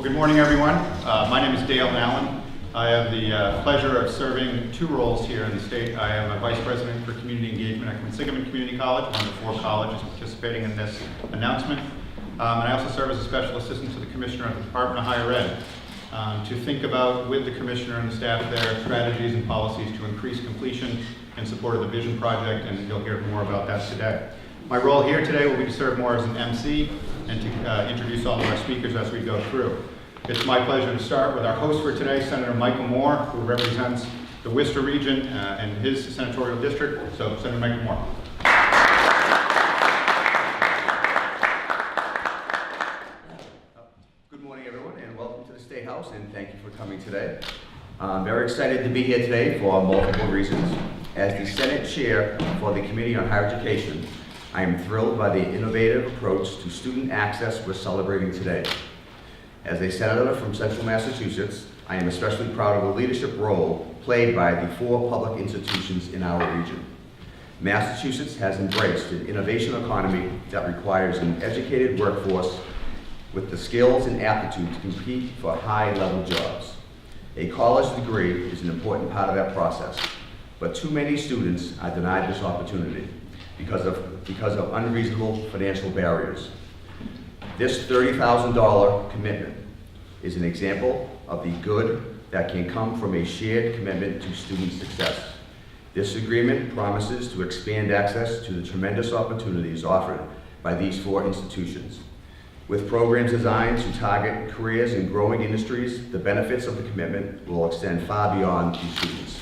Good morning, everyone. My name is Dale Allen. I have the pleasure of serving two roles here in the state. I am a Vice President for Community Engagement at Quinsigamond Community College, one of the 4 colleges participating in this announcement. And I also serve as a Special Assistant to the Commissioner of the Department of Higher Ed to think about, with the Commissioner and the staff there, strategies and policies to increase completion in support of the Vision Project, and you'll hear more about that today. My role here today will be to serve more as an MC and to introduce all of our speakers as we go through. It's my pleasure to start with our host for today, Senator Micah Moore, who represents the Worcester region and his senatorial district. So, Senator Micah Moore. Good morning, everyone, and welcome to the State House, and thank you for coming today. I'm very excited to be here today for multiple reasons. As the Senate Chair for the Committee on Higher Education, I am thrilled by the innovative approach to student access we're celebrating today. As a senator from Central Massachusetts, I am especially proud of the leadership role played by the 4 public institutions in our region. Massachusetts has embraced an innovation economy that requires an educated workforce with the skills and aptitude to compete for high-level jobs. A college degree is an important part of that process, but too many students are denied this opportunity because of unreasonable financial barriers. This $30,000 commitment is an example of the good that can come from a shared commitment to student success. This agreement promises to expand access to the tremendous opportunities offered by these 4 institutions. With programs designed to target careers in growing industries, the benefits of the commitment will extend far beyond these students.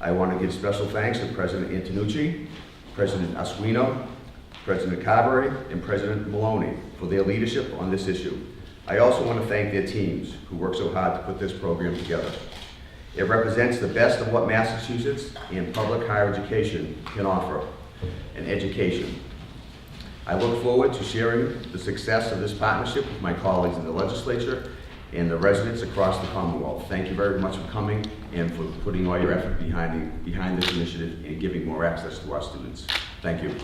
I want to give special thanks to President Antonucci, President Sueno, President Carberry, and President Maloney for their leadership on this issue. I also want to thank their teams who worked so hard to put this program together. It represents the best of what Massachusetts and public higher education can offer, an education. I look forward to sharing the success of this partnership with my colleagues in the legislature and the residents across the Commonwealth. Thank you very much for coming and for putting all your effort behind this initiative and giving more access to our students. Thank you.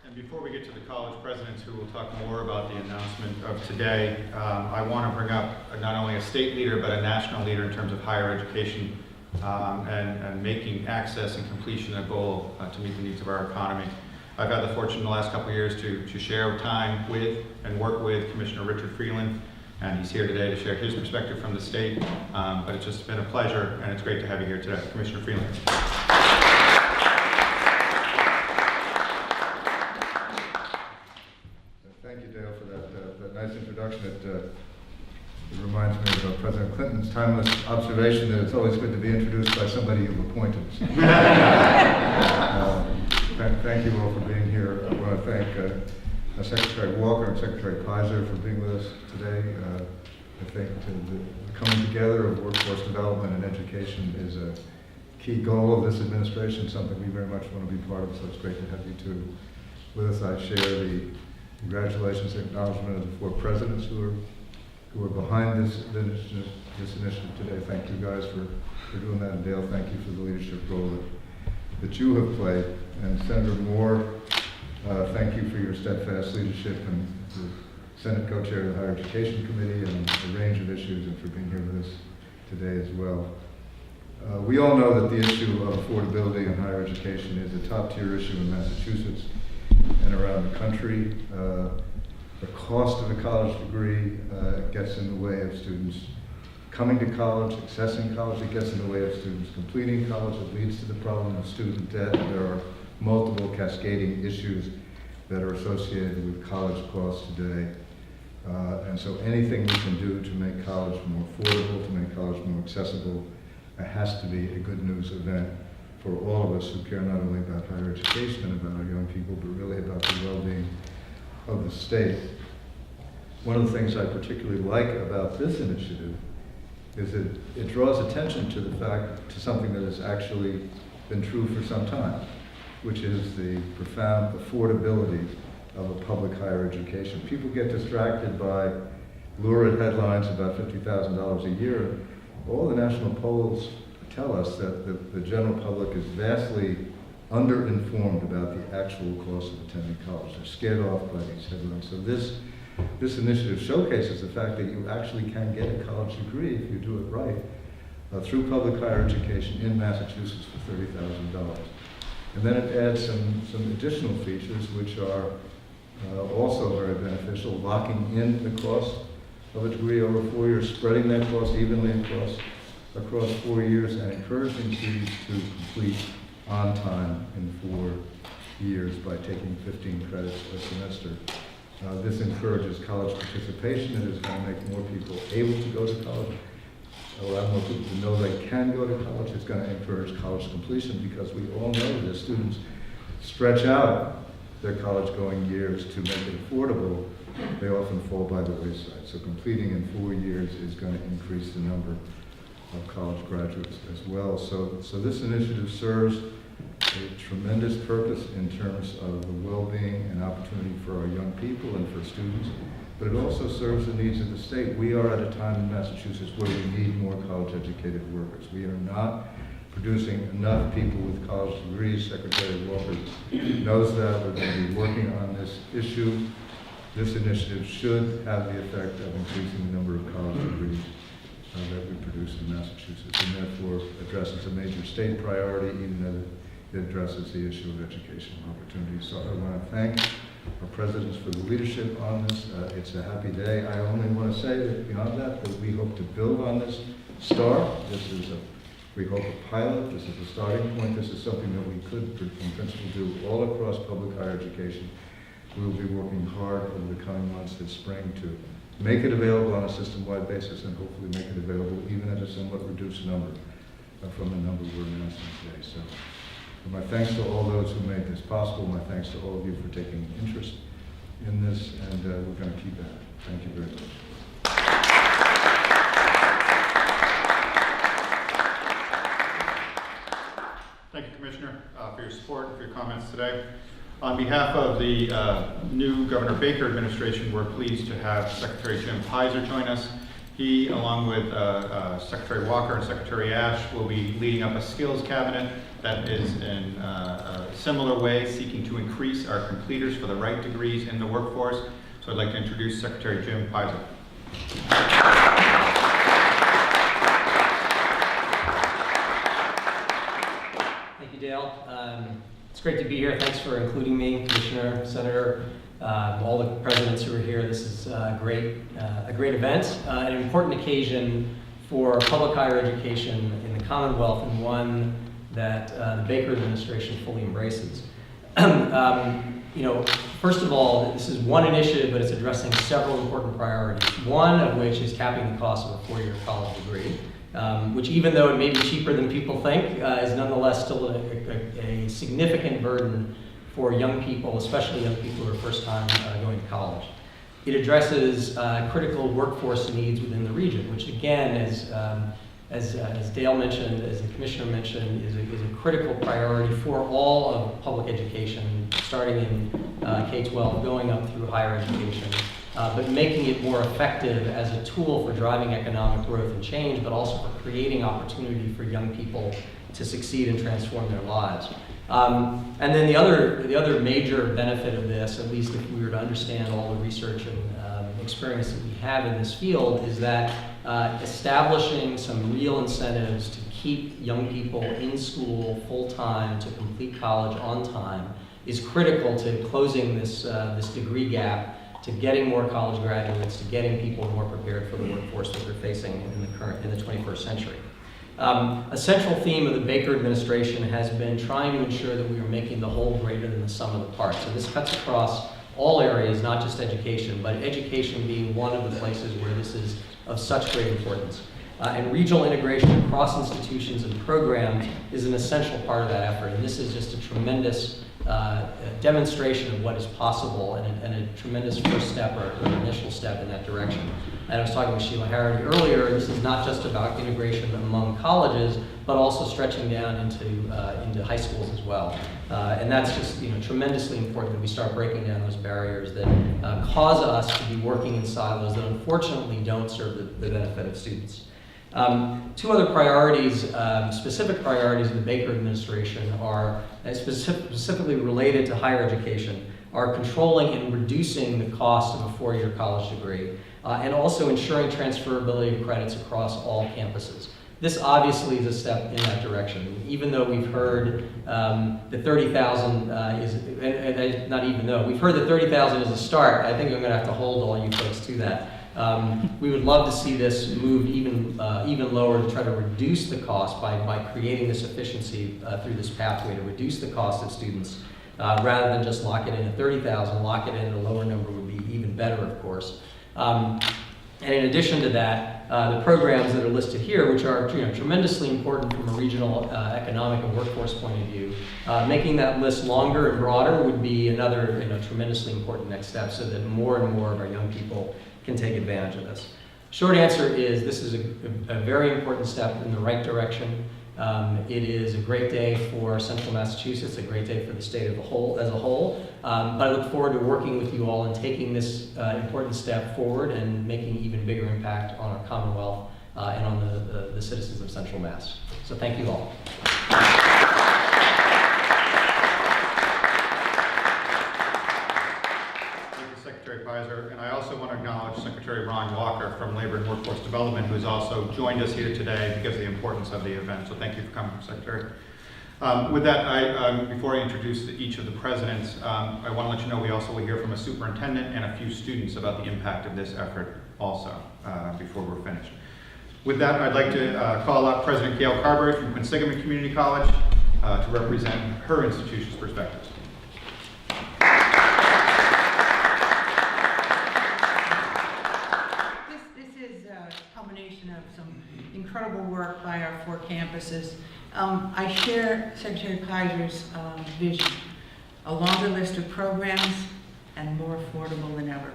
And before we get to the college presidents who will talk more about the announcement of today, I want to bring up not only a state leader but a national leader in terms of higher education and making access and completion a goal to meet the needs of our economy. I've had the fortune in the last couple of years to share time with and work with Commissioner Richard Freeland, and he's here today to share his perspective from the state. But it's just been a pleasure, and it's great to have you here today. Commissioner Freeland. Thank you, Dale, for that nice introduction. It reminds me of President Clinton's timeless observation that it's always good to be introduced by somebody you've appointed. Thank you all for being here. I want to thank Secretary Walker and Secretary Pizer for being with us today. I think the coming together of workforce development and education is a key goal of this administration, something we very much want to be part of, so it's great to have you two with us. I share the congratulations and acknowledgement of the 4 presidents who are behind this initiative today. Thank you guys for doing that, and Dale, thank you for the leadership role that you have played. And Senator Moore, thank you for your steadfast leadership and the Senate co-chair of the Higher Education Committee and a range of issues, and for being here with us today as well. We all know that the issue of affordability in higher education is a top-tier issue in Massachusetts and around the country. The cost of a college degree gets in the way of students coming to college, accessing college. It gets in the way of students completing college. It leads to the problem of student debt. There are multiple cascading issues that are associated with college costs today. And so anything we can do to make college more affordable, to make college more accessible, it has to be a good news event for all of us who care not only about higher education and about our young people, but really about the well-being of the state. One of the things I particularly like about this initiative is that it draws attention to something that has actually been true for some time, which is the profound affordability of a public higher education. People get distracted by lurid headlines about $50,000 a year. All the national polls tell us that the general public is vastly underinformed about the actual cost of attending college. They're scared off by these headlines. So this initiative showcases the fact that you actually can get a college degree if you do it right through public higher education in Massachusetts for $30,000. And then it adds some additional features which are also very beneficial, locking in the cost of a degree over 4 years, spreading that cost evenly across 4 years, and encouraging students to complete on time in 4 years by taking 15 credits a semester. This encourages college participation. It is going to make more people able to go to college, allow more people to know they can go to college. It's going to encourage college completion, because we all know that as students stretch out their college-going years to make it affordable, they often fall by the wayside. So completing in 4 years is going to increase the number of college graduates as well. So this initiative serves a tremendous purpose in terms of the well-being and opportunity for our young people and for students, but it also serves the needs of the state. We are at a time in Massachusetts where we need more college-educated workers. We are not producing enough people with college degrees. Secretary Walker knows that. We're going to be working on this issue. This initiative should have the effect of increasing the number of college degrees that we produce in Massachusetts, and therefore addresses a major state priority, even as it addresses the issue of educational opportunities. So I want to thank our presidents for the leadership on this. It's a happy day. I only want to say that beyond that we hope to build on this start. This is we hope a pilot. This is a starting point. This is something that we could, in principle, do all across public higher education. We will be working hard over the coming months this spring to make it available on a system-wide basis, and hopefully make it available even at a somewhat reduced number from the number we're announcing today. So my thanks to all those who made this possible. My thanks to all of you for taking interest in this, and we're going to keep at it. Thank you very much. Thank you, Commissioner, for your support and for your comments today. On behalf of the new Governor Baker administration, we're pleased to have Secretary Jim Pizer join us. He, along with Secretary Walker and Secretary Ash, will be leading up a skills cabinet that is in a similar way seeking to increase our completers for the right degrees in the workforce. So I'd like to introduce Secretary Jim Pizer. Thank you, Dale. It's great to be here. Thanks for including me, Commissioner, Senator, all the presidents who are here. This is a great event, an important occasion for public higher education in the Commonwealth, and one that the Baker administration fully embraces. First of all, this is one initiative, but it's addressing several important priorities. One of which is capping the cost of a 4-year college degree, which, even though it may be cheaper than people think, is nonetheless still a significant burden for young people, especially young people who are first time going to college. It addresses critical workforce needs within the region, which again, as Dale mentioned, as the Commissioner mentioned, is a critical priority for all of public education, starting in K-12, going up through higher education, but making it more effective as a tool for driving economic growth and change, but also for creating opportunity for young people to succeed and transform their lives. And then the other major benefit of this, at least if we were to understand all the research and experience that we have in this field, is that establishing some real incentives to keep young people in school full-time, to complete college on time, is critical to closing this degree gap, to getting more college graduates, to getting people more prepared for the workforce that we're facing in the 21st century. A central theme of the Baker administration has been trying to ensure that we are making the whole greater than the sum of the parts. So this cuts across all areas, not just education, but education being one of the places where this is of such great importance. And regional integration across institutions and programs is an essential part of that effort. And this is just a tremendous demonstration of what is possible, and a tremendous first step or initial step in that direction. And I was talking with Sheila Herrera earlier, this is not just about integration among colleges, but also stretching down into high schools as well. And that's just tremendously important that we start breaking down those barriers that cause us to be working in silos that unfortunately don't serve the benefit of students. Two other priorities, specific priorities of the Baker administration are specifically related to higher education, are controlling and reducing the cost of a four-year college degree, and also ensuring transferability of credits across all campuses. This obviously is a step in that direction. Even though we've heard that 30,000 we've heard that 30,000 is a start, I think I'm going to have to hold all you folks to that. We would love to see this moved even lower to try to reduce the cost by creating this efficiency through this pathway to reduce the cost of students rather than just lock it in at 30,000. Lock it in at a lower number would be even better, of course. And in addition to that, the programs that are listed here, which are tremendously important from a regional economic and workforce point of view, making that list longer and broader would be another tremendously important next step so that more and more of our young people can take advantage of this. Short answer is this is a very important step in the right direction. It is a great day for Central Massachusetts, a great day for the state as a whole. But I look forward to working with you all and taking this important step forward and making even bigger impact on our Commonwealth and on the citizens of Central Mass. So thank you all. Secretary Pizer, and I also want to acknowledge Secretary Ron Walker from Labor and Workforce Development, who's also joined us here today because of the importance of the event. So thank you for coming, Secretary. With that, before I introduce each of the presidents, I want to let you know we also will hear from a superintendent and a few students about the impact of this effort also before we're finished. With that, I'd like to call up President Gail Carberry from Quinsigamond Community College to represent her institution's perspectives. Of some incredible work by our four campuses. I share Secretary Pizer's vision, a longer list of programs and more affordable than ever.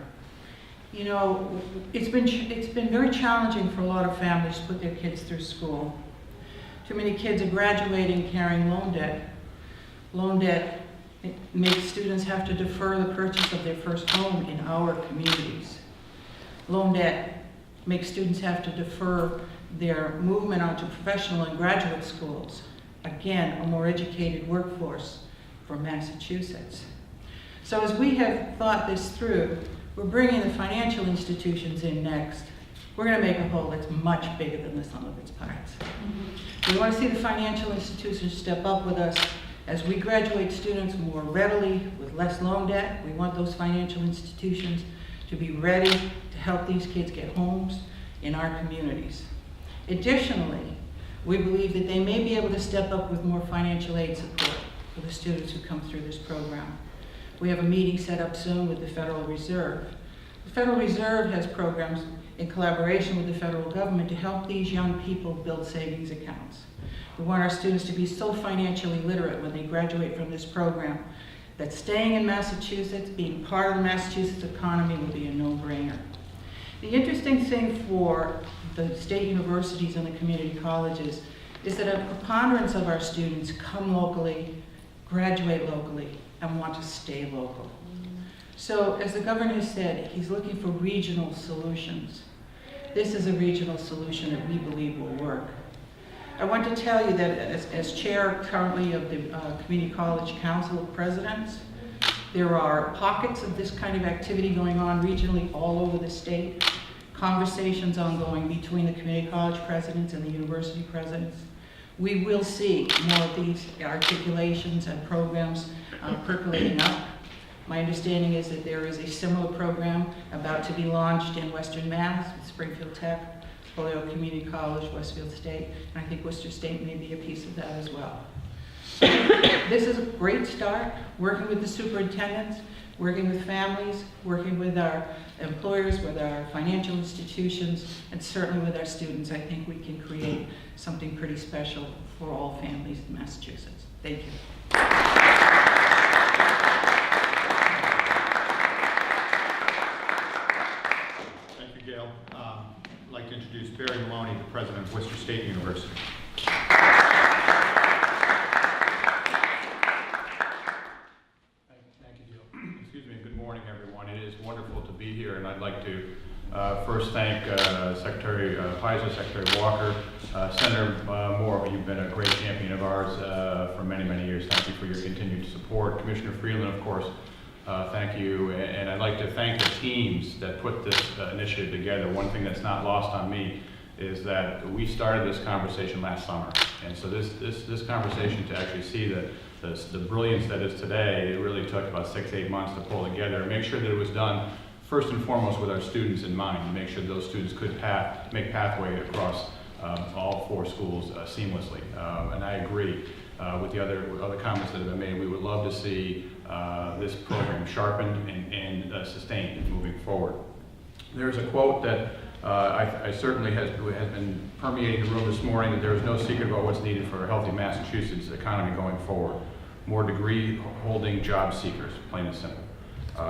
You know, it's been very challenging for a lot of families to put their kids through school. Too many kids are graduating carrying loan debt. Loan debt makes students have to defer the purchase of their first home in our communities. Loan debt makes students have to defer their movement onto professional and graduate schools. Again, a more educated workforce for Massachusetts. So as we have thought this through, we're bringing the financial institutions in next. We're going to make a whole that's much bigger than the sum of its parts. We want to see the financial institutions step up with us as we graduate students more readily with less loan debt. We want those financial institutions to be ready to help these kids get homes in our communities. Additionally, we believe that they may be able to step up with more financial aid support for the students who come through this program. We have a meeting set up soon with the Federal Reserve. The Federal Reserve has programs in collaboration with the federal government to help these young people build savings accounts. We want our students to be so financially literate when they graduate from this program that staying in Massachusetts, being part of the Massachusetts economy will be a no-brainer. The interesting thing for the state universities and the community colleges is that a preponderance of our students come locally, graduate locally, and want to stay local. So as the governor has said, he's looking for regional solutions. This is a regional solution that we believe will work. I want to tell you that as chair currently of the Community College Council of Presidents, there are pockets of this kind of activity going on regionally all over the state, conversations ongoing between the community college presidents and the university presidents. We will see more of these articulations and programs percolating up. My understanding is that there is a similar program about to be launched in Western Mass with Springfield Tech, Holyoke Community College, Westfield State, and I think Worcester State may be a piece of that as well. This is a great start, working with the superintendents, working with families, working with our employers, with our financial institutions, and certainly with our students. I think we can create something pretty special for all families in Massachusetts. Thank you. Thank you, Gail. I'd like to introduce Barry Maloney, the president of Worcester State University. It is wonderful to be here, and I'd like to first thank Secretary Pizer Pizer, Secretary Walker, Senator Moore, you've been a great champion of ours for many, many years. Thank you for your continued support. Commissioner Freeland, of course, thank you. And I'd like to thank the teams that put this initiative together. One thing that's not lost on me is that we started this conversation last summer. And so this conversation, to actually see the brilliance that is today, it really took about 6-8 months to pull together and make sure that it was done first and foremost with our students in mind, and make sure those students could make pathway across all 4 schools seamlessly. And I agree with the other comments that have been made. We would love to see this program sharpened and sustained moving forward. There's a quote that I certainly has been permeating the room this morning, that there is no secret about what's needed for a healthy Massachusetts economy going forward. More degree-holding job seekers, plain and simple.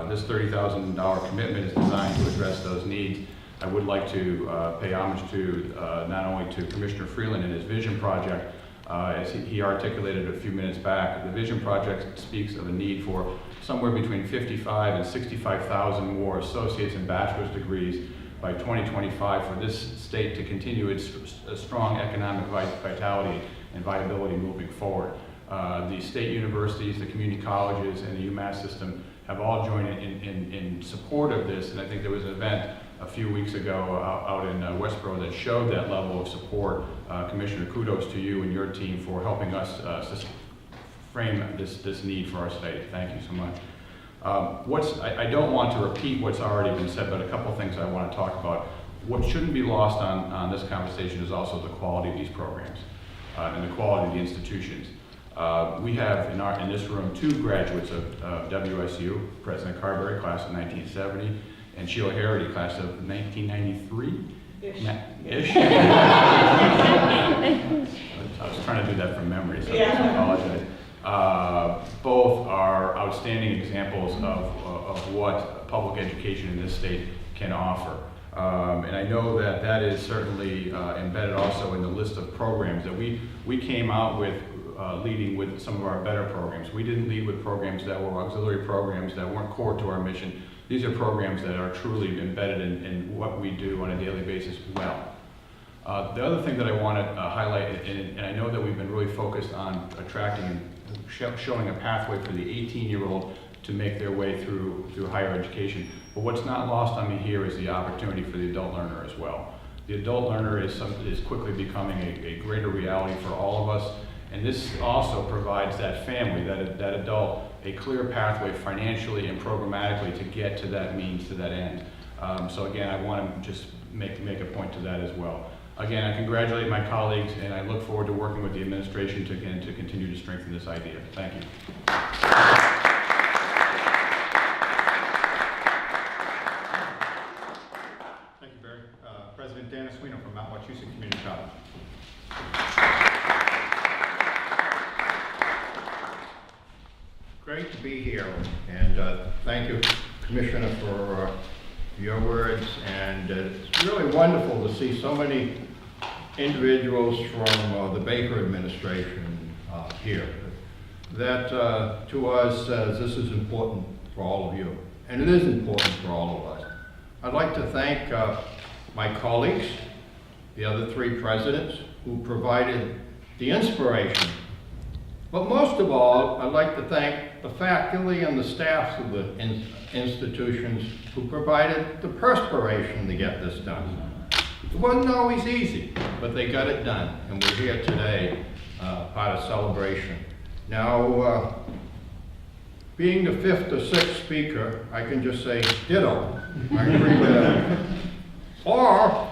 This $30,000 commitment is designed to address those needs. I would like to pay homage to not only to Commissioner Freeland and his Vision Project, as he articulated a few minutes back. The Vision Project speaks of a need for somewhere between 55 and 65,000 more associates and bachelor's degrees by 2025 for this state to continue its strong economic vitality and viability moving forward. The state universities, the community colleges, and the UMass system have all joined in support of this, and I think there was an event a few weeks ago out in Westboro that showed that level of support. Commissioner, kudos to you and your team for helping us frame this need for our state. Thank you so much. I don't want to repeat what's already been said, but a couple things I want to talk about. What shouldn't be lost on this conversation is also the quality of these programs and the quality of the institutions. We have in this room 2 graduates of WSU, President Carberry, class of 1970, and Sheila Herrera, class of 1993. Ish. I was trying to do that from memory, so I apologize. Both are outstanding examples of what public education in this state can offer. And I know that is certainly embedded also in the list of programs that we came out with, leading with some of our better programs. We didn't lead with programs that were auxiliary programs that weren't core to our mission. These are programs that are truly embedded in what we do on a daily basis well. The other thing that I want to highlight, and I know that we've been really focused on attracting and showing a pathway for the 18-year-old to make their way through higher education. But what's not lost on me here is the opportunity for the adult learner as well. The adult learner is quickly becoming a greater reality for all of us, and this also provides that family, that adult, a clear pathway financially and programmatically to get to that means, to that end. So again, I want to just make a point to that as well. Again, I congratulate my colleagues, and I look forward to working with the administration to continue to strengthen this idea. Thank you. Thank you, Barry. President Dana Sueno from Mount Wachusett Community College. Great to be here, and thank you, Commissioner, for your words. And it's really wonderful to see so many individuals from the Baker administration here. That to us says this is important for all of you, and it is important for all of us. I'd like to thank my colleagues, the other 3 presidents who provided the inspiration. But most of all, I'd like to thank the faculty and the staffs of the institutions who provided the perspiration to get this done. It wasn't always easy, but they got it done, and we're here today, part of celebration. Now, being the 5th or 6th speaker, I can just say ditto. I agree with that. Or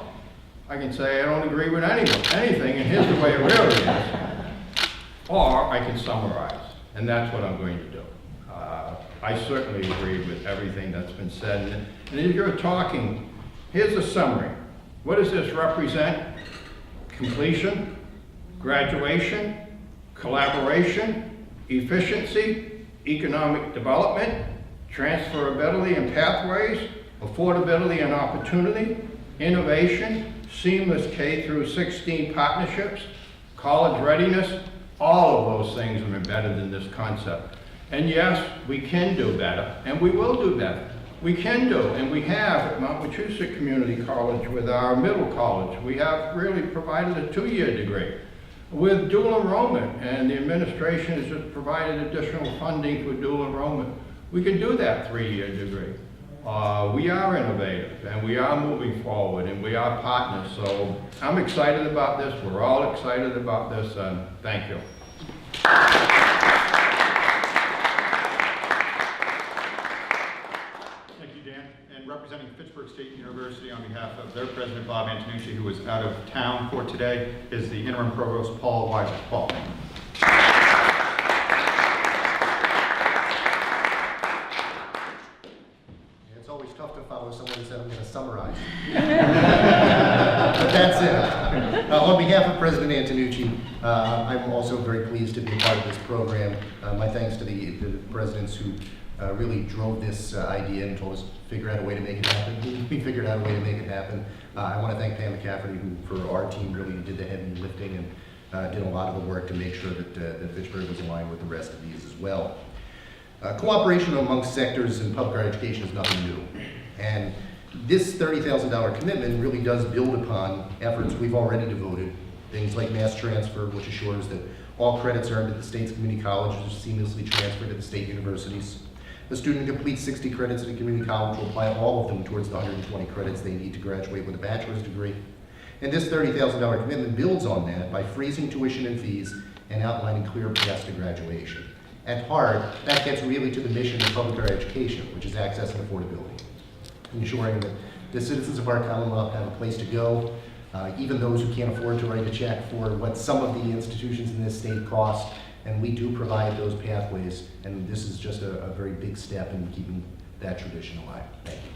I can say I don't agree with anything, and here's the way it really is. Or I can summarize, and that's what I'm going to do. I certainly agree with everything that's been said. And if you're talking, here's a summary. What does this represent? Completion, graduation, collaboration, efficiency, economic development, transferability and pathways, affordability and opportunity, innovation, seamless K through 16 partnerships, college readiness. All of those things are embedded in this concept. And yes, we can do better, and we will do better. we can do, and we have at Mount Wachusett Community College with our middle college. We have really provided a 2-year degree with dual enrollment, and the administration has just provided additional funding for dual enrollment. We can do that 3-year degree. We are innovative, and we are moving forward, and we are partners. So I'm excited about this. We're all excited about this, and thank you. Thank you, Dan. And representing Fitchburg State University on behalf of their president, Bob Antonucci, who is out of town for today, is the interim provost, Paul Weiser. Paul. It's always tough to follow someone who said I'm going to summarize. But that's it. On behalf of President Antonucci, I'm also very pleased to be a part of this program. My thanks to the presidents who really drove this idea and told us to figure out a way to make it happen. We figured out a way to make it happen. I want to thank Pam McCafferty, who for our team really did the heavy lifting and did a lot of the work to make sure that, that Fitchburg was aligned with the rest of these as well. Cooperation amongst sectors in public higher education is nothing new. And this $30,000 commitment really does build upon efforts we've already devoted, things like mass transfer, which assures that all credits earned at the state's community colleges are seamlessly transferred to the state universities. The student completes 60 credits at a community college will apply all of them towards the 120 credits they need to graduate with a bachelor's degree. And this $30,000 commitment builds on that by freezing tuition and fees and outlining clear paths to graduation. At heart, that gets really to the mission of public higher education, which is access and affordability, ensuring that the citizens of our Commonwealth have a place to go, even those who can't afford to write a check for what some of the institutions in this state cost, and we do provide those pathways, and this is just a very big step in keeping that tradition alive. Thank you.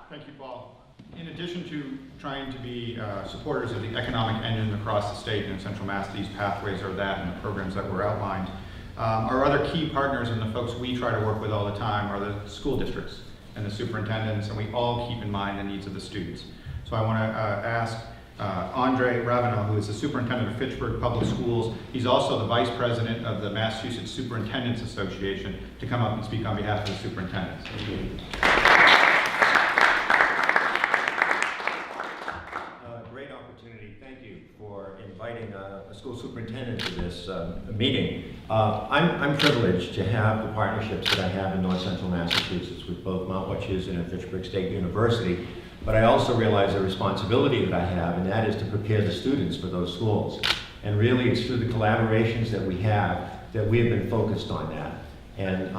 Thank you, Paul. In addition to trying to be supporters of the economic engine across the state and in Central Mass, these pathways are that and the programs that were outlined. Our other key partners and the folks we try to work with all the time are the school districts and the superintendents, and we all keep in mind the needs of the students. So I want to ask Andre Ravenel, who is the superintendent of Fitchburg Public Schools. He's also the vice president of the Massachusetts Superintendents Association, to come up and speak on behalf of the superintendents. Great opportunity. Thank you for inviting a school superintendent to this meeting. I'm privileged to have the partnerships that I have in North Central Massachusetts with both Mount Wachusett and Fitchburg State University. But I also realize the responsibility that I have, and that is to prepare the students for those schools. And really, it's through the collaborations that we have that we have been focused on that. And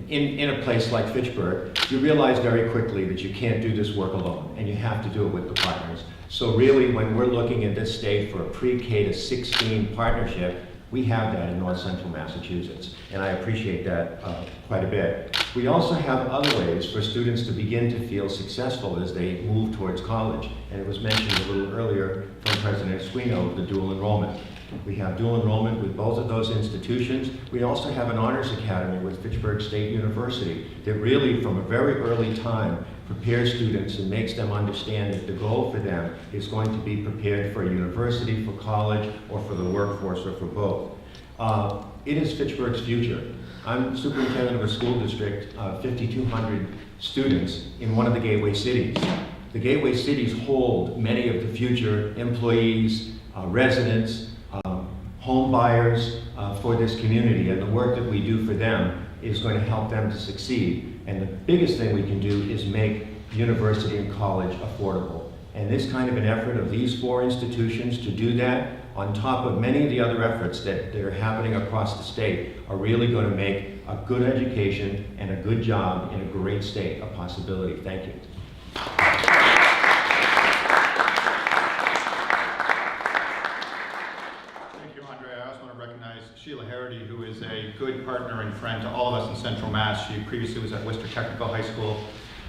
in a place like Fitchburg, you realize very quickly that you can't do this work alone, and you have to do it with the partners. So really, when we're looking at this state for a pre-K to 16 partnership, we have that in North Central Massachusetts, and I appreciate that quite a bit. We also have other ways for students to begin to feel successful as they move towards college, and it was mentioned a little earlier from President Sueno, the dual enrollment. We have dual enrollment with both of those institutions. We also have an honors academy with Fitchburg State University that really, from a very early time, prepares students and makes them understand that the goal for them is going to be prepared for a university, for college, or for the workforce, or for both. It is Fitchburg's future. I'm superintendent of a school district, 5,200 students in one of the gateway cities. The gateway cities hold many of the future employees, residents, home buyers for this community, and the work that we do for them is going to help them to succeed. And the biggest thing we can do is make university and college affordable. And this kind of an effort of these 4 institutions to do that, on top of many of the other efforts that are happening across the state, are really going to make a good education and a good job in a great state a possibility. Thank you. Sheila Herrera, who is a good partner and friend to all of us in Central Mass. She previously was at Worcester Technical High School,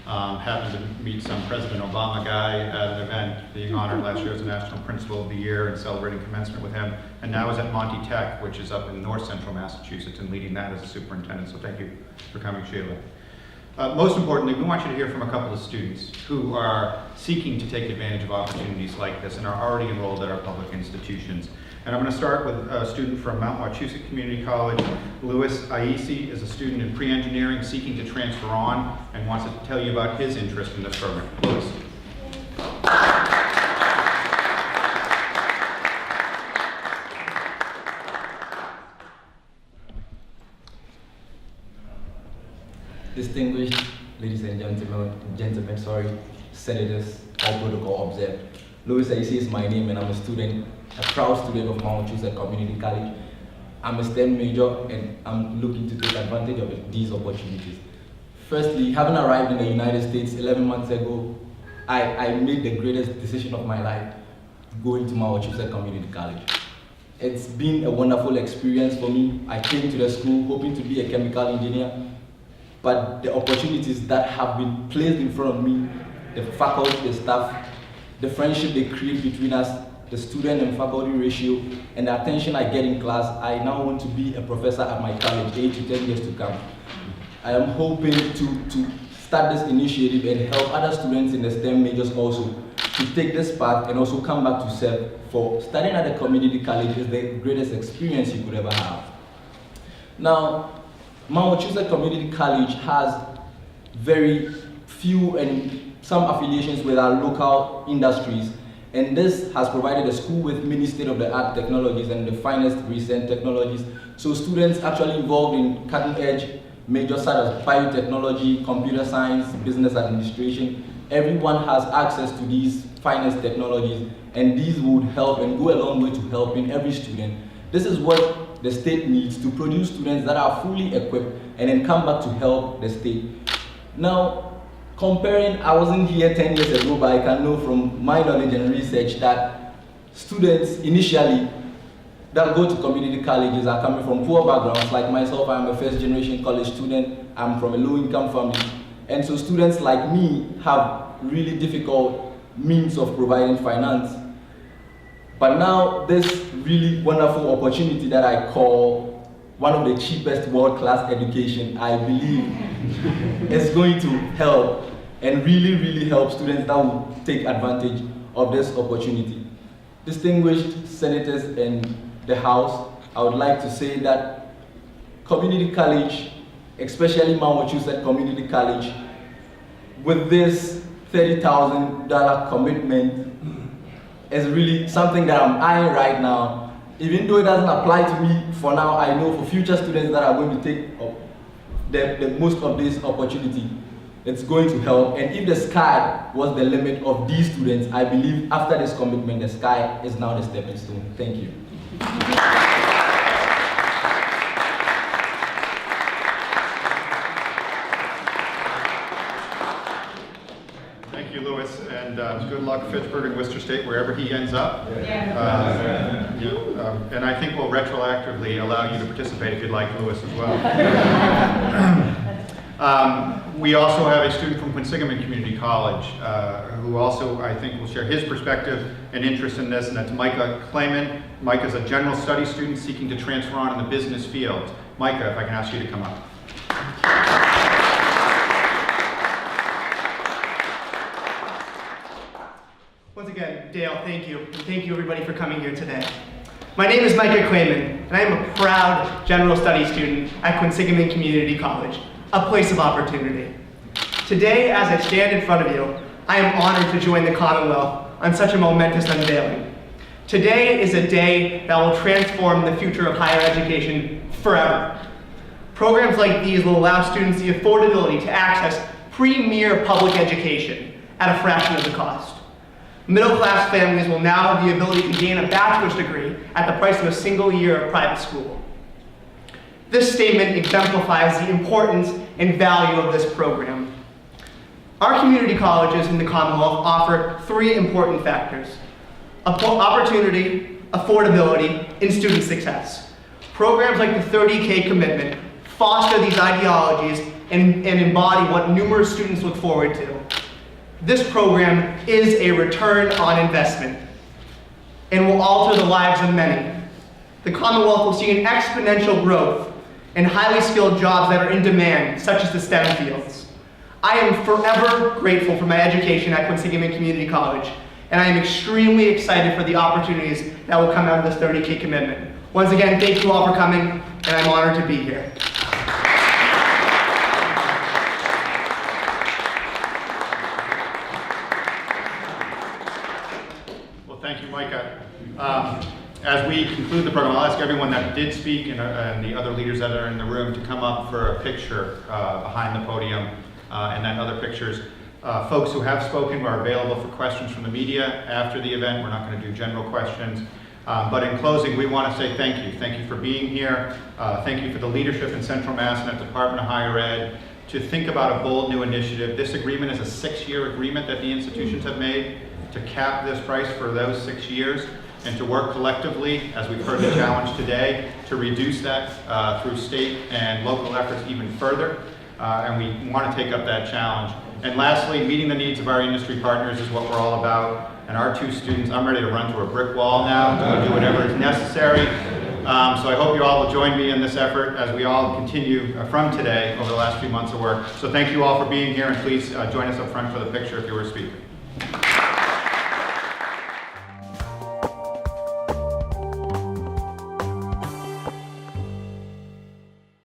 happened to meet some President Obama guy at an event, being honored last year as the National Principal of the Year and celebrating commencement with him, and now is at Monty Tech, which is up in North Central Massachusetts, and leading that as a superintendent. So thank you for coming, Sheila. Most importantly, we want you to hear from a couple of students who are seeking to take advantage of opportunities like this and are already enrolled at our public institutions. And I'm going to start with a student from Mount Wachusett Community College. Louis Aisi is a student in pre-engineering seeking to transfer on and wants to tell you about his interest in this program. Louis. Distinguished ladies and gentlemen, senators, all protocol observed. Louis Aisi is my name and I'm a proud student of Mount Wachusett Community College. I'm a STEM major and I'm looking to take advantage of these opportunities. Firstly, having arrived in the United States 11 months ago, I made the greatest decision of my life, going to Mount Wachusett Community College. It's been a wonderful experience for me. I came to the school hoping to be a chemical engineer, but the opportunities that have been placed in front of me, the faculty, the staff, the friendship they create between us, the student and faculty ratio, and the attention I get in class, I now want to be a professor at my college 8 to 10 years to come. I am hoping to start this initiative and help other students in the STEM majors also to take this path and also come back to serve. For studying at a community college is the greatest experience you could ever have. Now, Mount Wachusett Community College has very few and some affiliations with our local industries, and this has provided the school with many state-of-the-art technologies and the finest recent technologies. So students actually involved in cutting-edge majors such as biotechnology, computer science, business administration, everyone has access to these finest technologies, and these would help and go a long way to helping every student. This is what the state needs to produce students that are fully equipped and then come back to help the state. Now, comparing, I wasn't here 10 years ago, but I can know from my knowledge and research that students initially that go to community colleges are coming from poor backgrounds. Like myself, I'm a first generation college student, I'm from a low income family. And so students like me have really difficult means of providing finance. But now this really wonderful opportunity that I call one of the cheapest world-class education, I believe is going to help and really help students that will take advantage of this opportunity. Distinguished senators in the House, I would like to say that community college, especially Mount Wachusett Community College, with this $30,000 commitment is really something that I'm eyeing right now. Even though it doesn't apply to me for now, I know for future students that are going to take the most of this opportunity, it's going to help. And if the sky was the limit of these students, I believe after this commitment, the sky is now the stepping stone. Thank you. Thank you, Louis, and good luck Fitchburg and Worcester State, wherever he ends up. And I think we'll retroactively allow you to participate if you'd like, Louis, as well. We also have a student from Quinsigamond Community College who also, I think, will share his perspective and interest in this, and that's Micah Clayman. Micah is a general studies student seeking to transfer on in the business field. Micah, if I can ask you to come up. Once again, Dale, thank you. And thank you everybody for coming here today. My name is Micah Clayman, and I am a proud general studies student at Quinsigamond Community College, a place of opportunity. Today, as I stand in front of you, I am honored to join the Commonwealth on such a momentous unveiling. Today is a day that will transform the future of higher education forever. Programs like these will allow students the affordability to access premier public education at a fraction of the cost. Middle-class families will now have the ability to gain a bachelor's degree at the price of a single year of private school. This statement exemplifies the importance and value of this program. Our community colleges in the Commonwealth offer three important factors: opportunity, affordability, and student success. Programs like the 30K commitment foster these ideologies and embody what numerous students look forward to. This program is a return on investment and will alter the lives of many. The Commonwealth will see an exponential growth in highly skilled jobs that are in demand, such as the STEM fields. I am forever grateful for my education at Quinsigamond Community College, and I am extremely excited for the opportunities that will come out of this 30K commitment. Once again, thank you all for coming, and I'm honored to be here. Well, thank you, Micah. As we conclude the program, I'll ask everyone that did speak and the other leaders that are in the room to come up for a picture behind the podium and then other pictures. Folks who have spoken are available for questions from the media after the event. We're not going to do general questions. But in closing, we want to say thank you. Thank you for being here. Thank you for the leadership in Central Mass and at the Department of Higher Ed to think about a bold new initiative. This agreement is a 6-year agreement that the institutions have made to cap this price for those 6 years and to work collectively, as we've heard the challenge today, to reduce that through state and local efforts even further. And we want to take up that challenge. And lastly, meeting the needs of our industry partners is what we're all about. And our 2 students, I'm ready to run to a brick wall now to do whatever is necessary. So I hope you all will join me in this effort as we all continue from today over the last few months of work. So thank you all for being here, and please join us up front for the picture if you were a speaker.